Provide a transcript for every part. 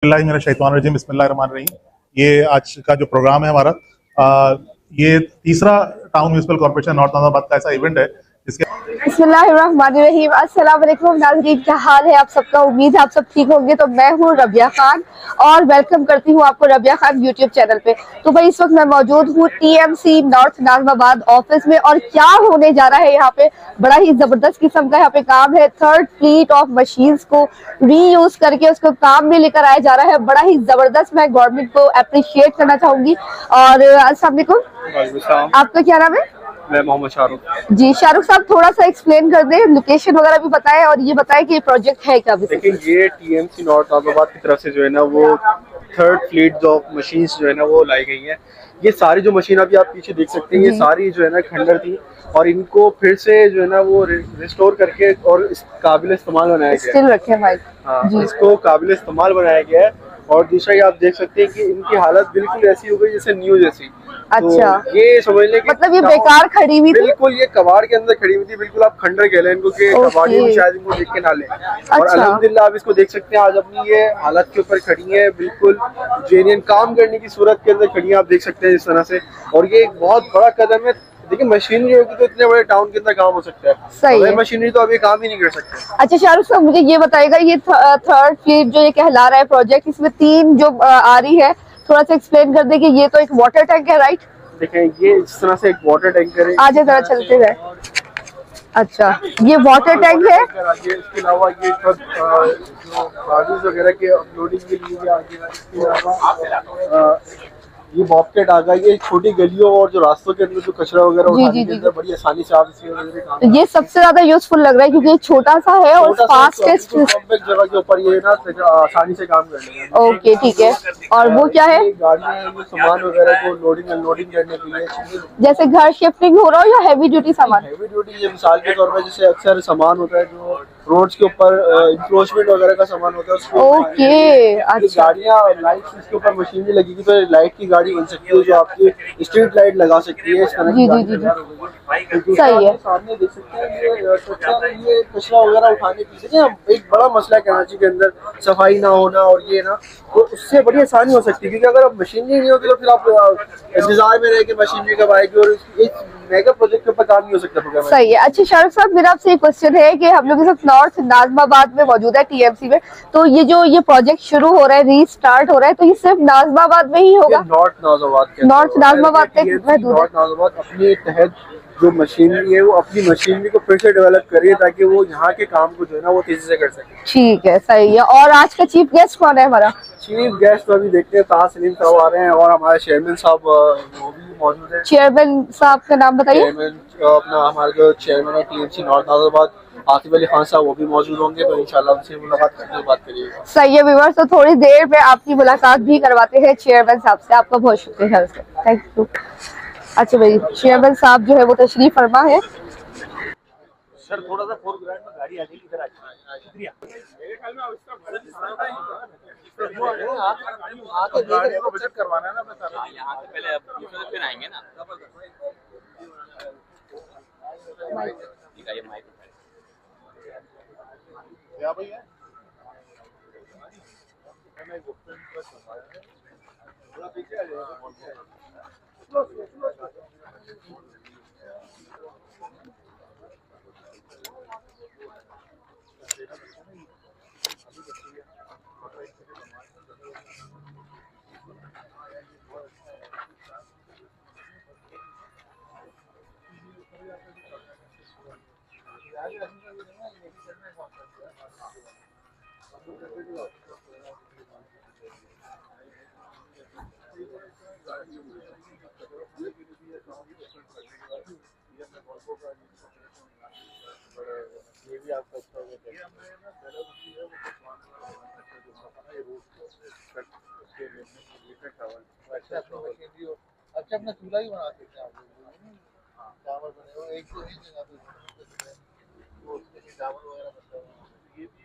बिस्मिल्लाहिर्रहमानिर्रहीम। ये आज का जो प्रोग्राम है हमारा, ये तीसरा town municipal corporation north Nazabad का ऐसा इवेंट है जिसके बिस्मिल्लाहिर्रहमानिर्रहीम। अस्सलाम वालेकुम नाज़रीन, क्या हाल है आप सबका? उम्मीद है आप सब ठीक होंगे। तो मैं हूँ रबिया खान और वेलकम करती हूँ आपको रबिया खान यूट्यूब चैनल पे। तो भाई इस वक्त मैं मौजूद हूँ टीएमसी नॉर्थ नाज़िमाबाद ऑफिस में और क्या होने जा रहा है यहाँ पे, बड़ा ही जबरदस्त किस्म का यहाँ पे काम है। थर्ड फ्लीट ऑफ मशीन्स को रीयूज करके उसको काम में लेकर आया जा रहा है, बड़ा ही जबरदस्त। मैं गवर्नमेंट को अप्रिशिएट करना चाहूंगी। और अस्सलाम वालेकुम, आपका क्या नाम है? मैं मोहम्मद शाहरुख जी। शाहरुख साहब थोड़ा सा एक्सप्लेन कर दें, लोकेशन वगैरह भी बताएं और ये बताएं कि ये प्रोजेक्ट है क्या। लेकिन ये टीएमसी नॉर्थ नाज़िमाबाद की तरफ से जो है ना वो थर्ड फ्लीट ऑफ मशीन्स जो है ना वो लाई गई हैं। ये सारी जो मशीन अभी आप पीछे देख सकते हैं ये सारी जो है ना खंडर थी और इनको फिर से जो है ना वो रिस्टोर करके और इस काबिल इस्तेमाल बनाया गया है। रखे भाई। हाँ, इसको काबिल इस्तेमाल बनाया गया है। और दूसरा ये आप देख सकते हैं कि इनकी हालत बिल्कुल ऐसी हो गई जैसे न्यू जैसी। अच्छा, तो ये समझ लें कि मतलब ये बेकार खड़ी हुई थी, बिल्कुल ये कबाड़ के अंदर खड़ी हुई थी। बिल्कुल आप खंडर कह लें इनको कि कबाड़ी भी शायद इनको देख के ना लें। और अल्हम्दुलिल्लाह आप इसको देख सकते हैं आज अपनी ये हालत के ऊपर खड़ी है, बिल्कुल जेन्युइन काम करने की सूरत के अंदर खड़ी है। आप देख सकते हैं इस तरह से। और ये एक बहुत बड़ा कदम है। देखिए मशीनरी होगी तो इतने बड़े टाउन के अंदर काम हो सकता है। सही है। मशीनरी तो अभी काम ही नहीं कर सकते। अच्छा शाहरुख साहब, मुझे ये बताएगा ये थर्ड फ्लीट जो ये कहला रहा है प्रोजेक्ट, इसमें तीन जो आ रही है, थोड़ा सा एक्सप्लेन कर दे कि ये तो एक वाटर टैंक है, राइट? देखें ये इस तरह से एक वाटर टैंकर है। आज जरा चलते हैं। अच्छा, ये वाटर टैंक है। इसके अलावा ये ट्रक जो गाड़ीज वगैरह के अपलोडिंग के लिए आगे, इसके अलावा ये बॉबकेट आ गया। ये छोटी गलियों और जो रास्तों के अंदर जो कचरा वगैरह उठाने के अंदर बड़ी आसानी से आप इसके ये सबसे ज्यादा यूजफुल लग रहा है क्योंकि ये छोटा सा है और फास्टेस्ट जगह के ऊपर ये ना आसानी से काम कर लेगा। ओके ठीक है। और वो क्या है? गाड़ियाँ ये सामान वगैरह को लोडिंग अनलोडिंग करने के लिए, जैसे घर शिफ्टिंग हो रहा हो या हैवी ड्यूटी सामान? हैवी ड्यूटी, ये मिसाल के तौर पर जैसे अक्सर सामान होता है जो रोड्स के ऊपर इंक्रोचमेंट वगैरह का सामान होता है। ओके, अच्छा। गाड़ियाँ लाइट्स इसके ऊपर मशीनरी लगेगी तो लाइट की गाड़ी बन सकती है जो आपकी स्ट्रीट लाइट लगा सकती है। इस तरह की जी। सही है। सामने देख सकते हैं ये कचरा वगैरह उठाने के लिए एक बड़ा मसला है कराची के अंदर, सफाई ना होना। और ये ना तो उससे बड़ी आसानी हो सकती है क्योंकि अगर अब मशीनरी नहीं होगी तो फिर आप इंतजार में रह के मशीनरी कब आएगी और एक मेगा प्रोजेक्ट के ऊपर काम नहीं हो सकता। सही है। अच्छा शाहरुख साहब, मेरा आपसे एक क्वेश्चन है कि हम लोग इस वक्त नॉर्थ नाज़िमाबाद में मौजूद है टीएमसी में, तो ये जो ये प्रोजेक्ट शुरू हो रहा है, रीस्टार्ट हो रहा है, तो ये सिर्फ नाज़िमाबाद में ही होगा? नॉर्थ नाज़िमाबाद अपने तहत जो मशीनरी है वो अपनी मशीनरी को फिर से डेवलप करिए ताकि वो यहाँ के काम को जो है ना वो तेजी से कर सके। ठीक है, सही है। और आज का चीफ गेस्ट कौन है हमारा? चीफ गेस्ट तो अभी देखते हैं ताज सलीम साहब आ रहे हैं और हमारे चेयरमैन साहब वो भी मौजूद है। चेयरमैन साहब का नाम बताइए। अपना हमारे जो चेयरमैन है टीएमसी नॉर्थ नाज़िमाबाद आतिफ अली खान साहब वो भी मौजूद होंगे, तो इंशाल्लाह उनसे मुलाकात करके बात करिएगा। सही है व्यूअर्स, तो थोड़ी देर में आपकी मुलाकात भी करवाते हैं चेयरमैन साहब से। आपका बहुत शुक्रिया, थैंक यू। अच्छा भाई, चेयरमैन साहब जो है वो तशरीफ फरमा है। सर थोड़ा सा फोरग्राउंड में गाड़ी आ जाएगी इधर। शुक्रिया। आके गाड़ियों को विजिट करवाना है ना अपने साथ। यहाँ से पहले दूसरे दिन आएंगे ना। ठीक है, ये माइक क्या भैया थोड़ा पीछे आ जाएगा। ये भी आपका अच्छा हो गया। ये हमने ना पहले दूसरी है वो सामान अच्छा अपना चूल्हा ही बना सकते हैं आप लोग। हाँ, चावल बने हो एक तो नहीं जगह तो उसके चावल वगैरह बनता है। ये भी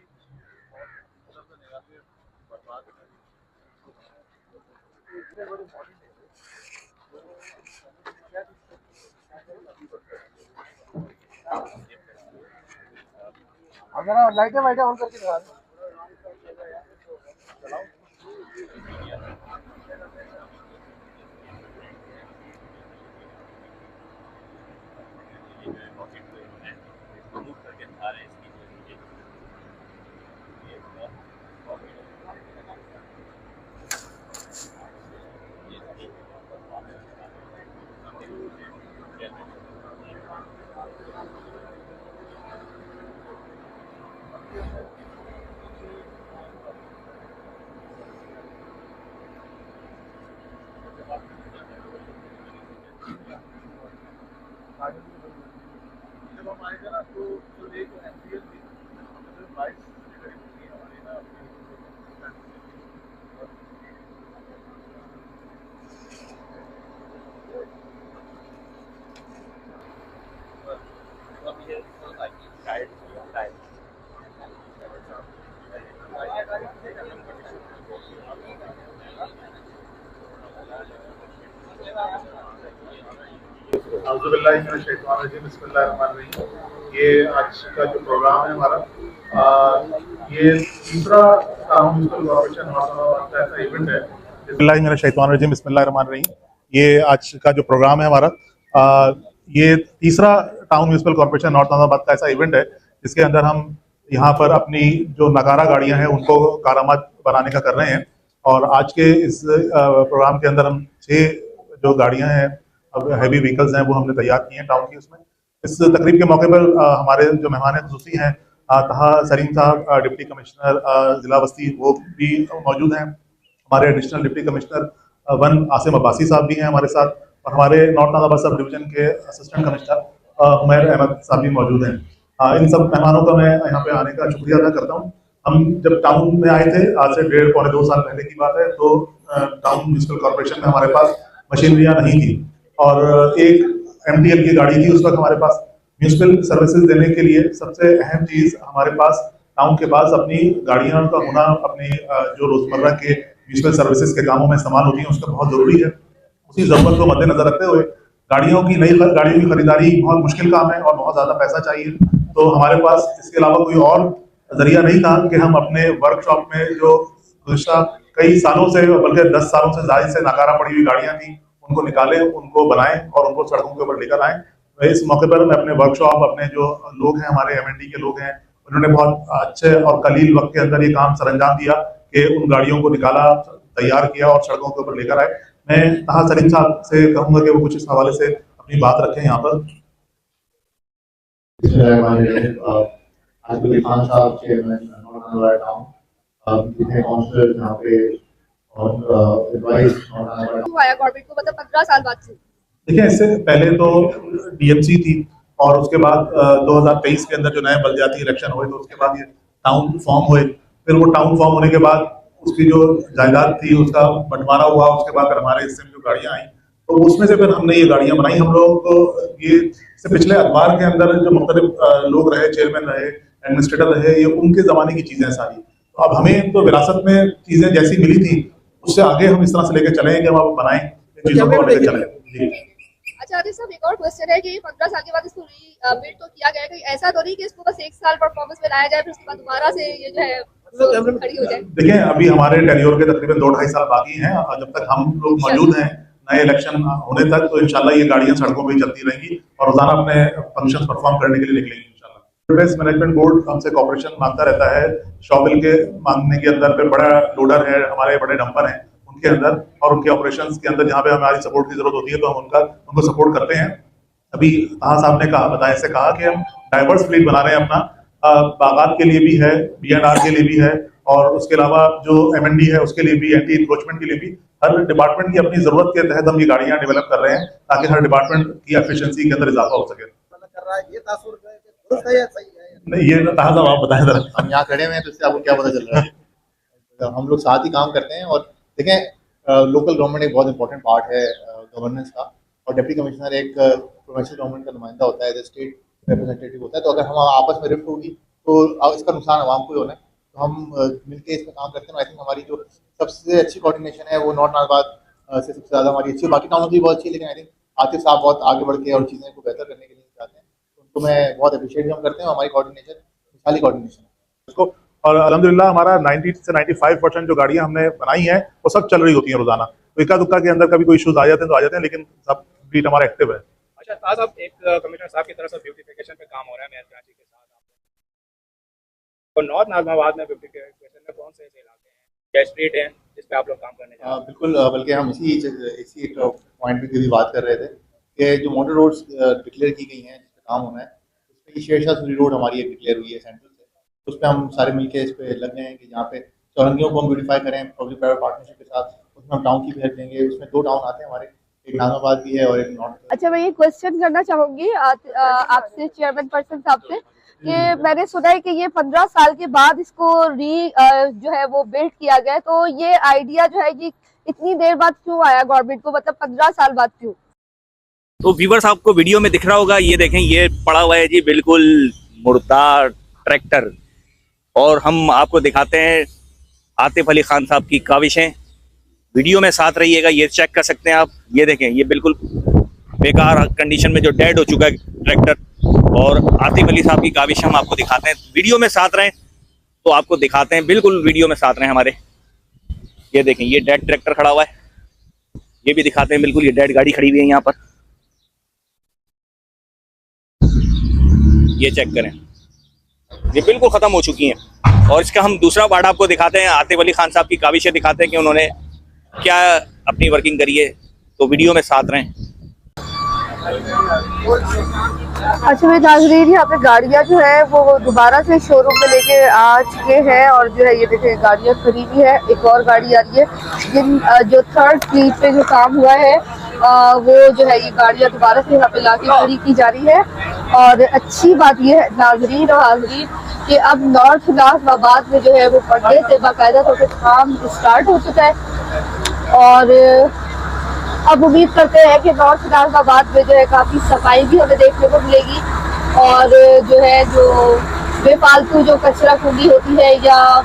बहुत निगाह से बर्बाद इतने बड़े मॉडल अगर लाइटें वाइटें ऑन करके दिखा चलाओ। बिस्मिल्लाहिर्रहमानिर्रहीम। ये आज का जो प्रोग्राम है हमारा, ये तीसरा टाउन म्यूनिसिपल कॉर्पोरेशन औरंगाबाद का ऐसा इवेंट है। बिस्मिल्लाहिर्रहमानिर्रहीम। ये आज का जो प्रोग्राम है हमारा, ये तीसरा टाउन म्यूनिसिपल कॉर्पोरेशन औरंगाबाद का ऐसा इवेंट है जिसके अंदर हम यहाँ पर अपनी जो नगारा गाड़ियाँ हैं उनको कारामद बनाने का कर रहे हैं। और आज के इस प्रोग्राम के अंदर हम 6 जो गाड़ियाँ हैं, अब हैवी व्हीकल्स हैं, वो हमने तैयार की हैं टाउन की। उसमें इस तकरीब के मौके पर हमारे जो मेहमान खुसूसी हैं, तहा सलीम साहब, डिप्टी कमिश्नर ज़िला बस्ती, वो भी मौजूद हैं। हमारे additional deputy commissioner 1 Asim Abbasi साहब भी हैं हमारे साथ, और हमारे नॉर्थ नाज़ाबाद सब डिवीजन के असिस्टेंट कमिश्नर उमैर अहमद साहब भी मौजूद हैं। इन सब मेहमानों का मैं यहाँ पे आने का शुक्रिया अदा करता हूँ। हम जब टाउन में आए थे, आज से 1.5 पौने 2 साल पहले की बात है, तो टाउन म्यूनिसिपल कॉर्पोरेशन में हमारे पास मशीनरियाँ नहीं थी और एक MTL की गाड़ी थी। उस वक्त हमारे पास म्यूनिसिपल सर्विसेज देने के लिए सबसे अहम चीज़ हमारे पास टाउन के पास अपनी गाड़ियों का होना, अपनी जो रोज़मर्रा के म्यूनिसिपल सर्विसेज के कामों में इस्तेमाल होती हैं, उसका बहुत ज़रूरी है। उसी ज़रूरत को मद्देनजर रखते हुए गाड़ियों की खरीदारी बहुत मुश्किल काम है और बहुत ज़्यादा पैसा चाहिए। तो हमारे पास इसके अलावा कोई और जरिया नहीं था कि हम अपने वर्कशॉप में जो गुज़िश्ता कई सालों से, बल्कि 10 सालों से ज़्यादा से नकारा पड़ी हुई गाड़ियाँ थी, उनको निकालें, उनको बनाएं और उनको सड़कों के ऊपर लेकर आएं। तो इस मौके पर मैं अपने वर्कशॉप, अपने जो लोग हैं, हमारे MND के लोग हैं, उन्होंने बहुत अच्छे और कलील वक्त के अंदर ये काम सरअंजाम दिया कि उन गाड़ियों को निकाला, तैयार किया और सड़कों के ऊपर लेकर आए। मैं तहा सलीम साहब से कहूँगा कि वो कुछ इस हवाले से अपनी बात रखें यहाँ पर। आसिफ अली खान साहब, चेयरमैन नॉर्थ टाउन, जितने काउंसलर यहाँ पे और एडवाइस गवर्नमेंट को, मतलब 15 साल बाद से। देखिए, इससे पहले तो DMC थी और उसके बाद 2023 के अंदर जो नए बलदियाती इलेक्शन हुए, तो उसके बाद ये टाउन फॉर्म हुए। फिर वो टाउन फॉर्म होने के बाद उसकी जो जायदाद थी उसका बंटवारा हुआ। उसके बाद फिर हमारे हिस्से में जो गाड़ियाँ आई, तो उसमें से फिर हमने ये गाड़ियाँ बनाई। हम लोग को ये से पिछले अखबार के अंदर जो मुख्तलिफ लोग रहे, चेयरमैन रहे, एडमिनिस्ट्रेटर रहे, ये उनके ज़माने की चीज़ें सारी। तो अब हमें तो विरासत में चीज़ें जैसी मिली थी उससे आगे हम इस तरह से लेके चलें कि हम अब बनाएं चीज़ों को लेके चलें। अच्छा आदित्य साहब, एक और क्वेश्चन है कि 15 साल के बाद इसको रीबिल्ड तो किया गया, कहीं ऐसा तो नहीं कि इसको बस 1 साल परफॉर्मेंस में लाया जाए फिर उसके बाद दोबारा से ये जो है खड़ी हो जाए? देखिए, अभी हमारे टेन्योर के तकरीबन 2-2.5 साल बाकी हैं और जब तक हम लोग मौजूद हैं नए इलेक्शन होने तक, तो इंशाल्लाह ये गाड़ियां सड़कों पर ही चलती रहेंगी और रोजाना अपने फंक्शन परफॉर्म करने के लिए निकलेंगी इंशाल्लाह। रोडवेज मैनेजमेंट बोर्ड हमसे कॉपरेशन मांगता रहता है शॉबिल के मांगने के अंदर। फिर बड़ा लोडर है, हमारे बड़े डंपर हैं उनके अंदर, और उनके ऑपरेशंस के अंदर जहाँ पे हमारी सपोर्ट की जरूरत होती है तो हम उनको सपोर्ट करते हैं। अभी तहा साहब ने कहा कि हम डाइवर्स फ्लीट बना रहे हैं अपना, बागात के लिए भी है, B&R के लिए भी है, और उसके अलावा जो MND है उसके लिए भी, एंटी इंक्रोचमेंट के लिए भी। हर डिपार्टमेंट की अपनी जरूरत के तहत हम ये गाड़ियां डेवलप कर रहे हैं ताकि हर डिपार्टमेंट की एफिशिएंसी के अंदर इजाफा हो सके। नहीं, ये तहा साहब आप बताएं जरा। हम यहाँ खड़े हुए हैं तो इससे आपको क्या पता चल रहा है? हम लोग साथ ही काम करते हैं। और देखें, लोकल गवर्नमेंट एक बहुत इंपॉर्टेंट पार्ट है गवर्नेंस का, और डिप्टी कमिश्नर एक प्रोविंशियल गवर्नमेंट का नुमाइंदा होता है, स्टेट रिप्रेजेंटेटिव होता है। तो अगर हम आपस में रिफ्ट होगी तो इसका नुकसान आवाम को ही होना है। तो हम मिलकर इस पर काम करते हैं। आई थिंक हमारी जो सबसे अच्छी कोऑर्डिनेशन है वो नॉर्थ नाज़ाबाद से सबसे ज़्यादा हमारी अच्छी, बाकी टाउनों की बहुत अच्छी है, लेकिन आई थिंक आतिफ साहब बहुत आगे बढ़ के और चीज़ें को बेहतर करने के लिए चाहते हैं। तो उनको मैं बहुत अप्रिशिएट भी हम करते हैं। हमारी कोऑर्डिनेशन मिसाली कोऑर्डिनेशन है उसको। और अल्हम्दुलिल्लाह हमारा 90 से 95% जो गाड़ियां हमने बनाई हैं वो सब चल रही होती हैं रोजाना। तो इक्का दुक्का के अंदर कभी कोई इश्यूज आ जाते हैं तो आ जाते हैं, लेकिन सब फ्लीट हमारा एक्टिव है। अच्छा साहब, एक कमिश्नर साहब की तरफ से ब्यूटिफिकेशन पे काम हो रहा है मेयर कराची के साथ, तो नॉर्थ नाज़ाबाद में ब्यूटिफिकेशन में कौन से ऐसे इलाके हैं या स्ट्रीट हैं जिस पे आप लोग काम करने जा रहे हैं? बिल्कुल, बल्कि हम इसी पॉइंट पे भी बात कर रहे थे कि जो मॉडल रोड्स डिक्लेयर की गई हैं जिस पे काम होना है, उसमें शेरशाह सूरी रोड हमारी एक डिक्लेयर हुई है सेंट्रल से। उस पर हम सारे मिलके इस पे लग गए हैं कि जहाँ पे चौरंगियों को हम ब्यूटीफाई करें पब्लिक प्राइवेट पार्टनरशिप के साथ। उसमें हम टाउन की भी हेल्प देंगे। उसमें 2 टाउन आते हैं हमारे, एक नाज़ाबाद भी है और एक नॉर्थ। अच्छा, मैं ये क्वेश्चन करना चाहूंगी आपसे, चेयरमैन पर्सन साहब से, कि मैंने सुना है कि ये 15 साल के बाद इसको जो है वो बिल्ड किया गया, तो ये आइडिया जो है ये इतनी देर बाद क्यों आया गवर्नमेंट को, मतलब 15 साल बाद क्यों? तो व्यूवर्स आपको वीडियो में दिख रहा होगा, ये देखें, ये पड़ा हुआ है जी बिल्कुल मुर्दार ट्रैक्टर, और हम आपको दिखाते हैं आतिफ अली खान साहब की काविशें। वीडियो में साथ रहिएगा, ये चेक कर सकते हैं आप। ये देखें, ये बिल्कुल बेकार कंडीशन में जो डेड हो चुका है ट्रैक्टर। और आतिफ अली साहब की काविश हम आपको दिखाते हैं, वीडियो में साथ रहें तो आपको दिखाते हैं, बिल्कुल वीडियो में साथ रहें हमारे। ये देखें, ये डेड ट्रैक्टर खड़ा हुआ है, ये भी दिखाते हैं, बिल्कुल ये डेड गाड़ी खड़ी हुई है यहाँ पर, ये चेक करें, ये बिल्कुल ख़त्म हो चुकी हैं। और इसका हम दूसरा पार्ट आपको दिखाते हैं, आतिफ अली खान साहब की काविशें दिखाते हैं कि उन्होंने क्या अपनी वर्किंग करी है, तो वीडियो में साथ रहें। अच्छा मेरे नाज़रीन, यहाँ पे गाड़ियाँ जो है वो दोबारा से शोरूम में लेके आ चुके हैं और जो है ये देखिए गाड़ियाँ खड़ी हुई है। एक और गाड़ी आ रही है जो थर्ड फ्लीट पे जो काम हुआ है वो जो है ये गाड़ियाँ दोबारा से यहाँ पे लाके खड़ी की जा रही है। और अच्छी बात ये है नाज़रीन और हाज़रीन कि अब नॉर्थ नाज़िमाबाद में जो है वो पढ़ने से बाकायदा तौर पर काम स्टार्ट हो चुका है। और अब उम्मीद करते हैं कि नॉर्थ नाज़िमाबाद में जो है काफ़ी सफाई भी हमें देखने को मिलेगी और जो है जो बेफालतू जो कचरा खुली होती है या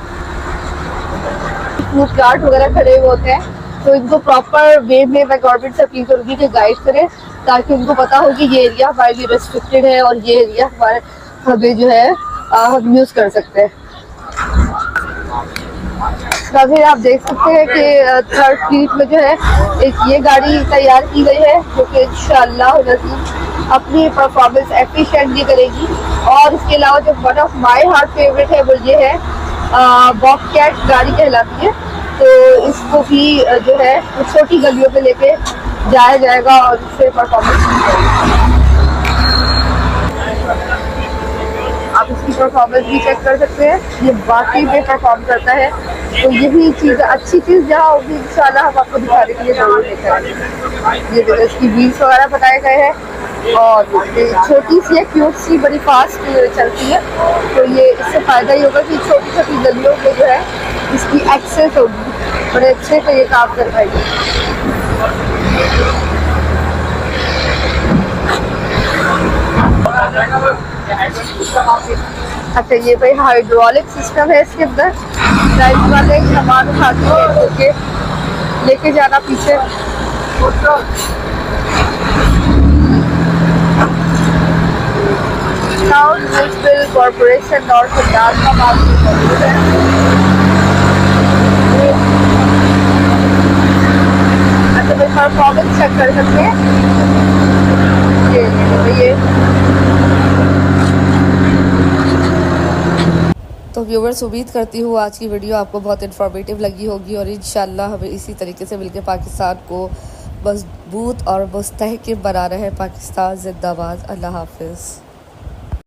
फ्रूट कार्ट वगैरह खड़े हुए होते हैं तो इनको प्रॉपर वे में मैं गवर्नमेंट से अपील करूँगी कि गाइड करें ताकि उनको पता हो कि ये एरिया हमारे लिए रेस्ट्रिक्टेड है और ये एरिया हमें जो है हम यूज़ कर सकते हैं। नाज़रीन आप देख सकते हैं कि थर्ड फ्लीट में जो है एक ये गाड़ी तैयार की गई है जो कि इंशाअल्लाह अपनी परफॉर्मेंस एफिशिएंटली करेगी। और इसके अलावा जो one of my heart favourite है वो ये है बॉबकैट गाड़ी कहलाती है, तो इसको भी जो है छोटी गलियों पे लेके जाया जाएगा और इससे परफॉर्मेंस आप इसकी परफॉर्मेंस भी चेक कर सकते हैं, ये वाकई में परफॉर्म करता है। तो यही चीज़ अच्छी चीज़ जहाँ होगी इंशाल्लाह हम आपको दिखाने के लिए जरूर लेकर आएंगे। ये देखो इसकी व्हील्स वगैरह बनाए गए हैं और छोटी सी है, क्यूट सी, बड़ी फास्ट चलती है। तो ये इससे फ़ायदा ही होगा कि छोटी छोटी गलियों में जो है इसकी एक्सेस होगी, बड़े अच्छे से ये काम कर पाएगी। अच्छा ये भाई हाइड्रोलिक सिस्टम है इसके अंदर, ड्राइव वाले सामान उठाते हैं लेके जाना पीछे। Town municipal corporation north Nazimabad में मौजूद है। अच्छा भाई परफॉर्मेंस चेक कर सकते हैं, ये तो व्यूवर्स उम्मीद करती हूँ आज की वीडियो आपको बहुत इन्फॉर्मेटिव लगी होगी और इंशाल्लाह हमें इसी तरीके से मिलकर पाकिस्तान को मजबूत और मुस्तहकम बनाना है। पाकिस्तान जिंदाबाद। अल्लाह हाफिज़।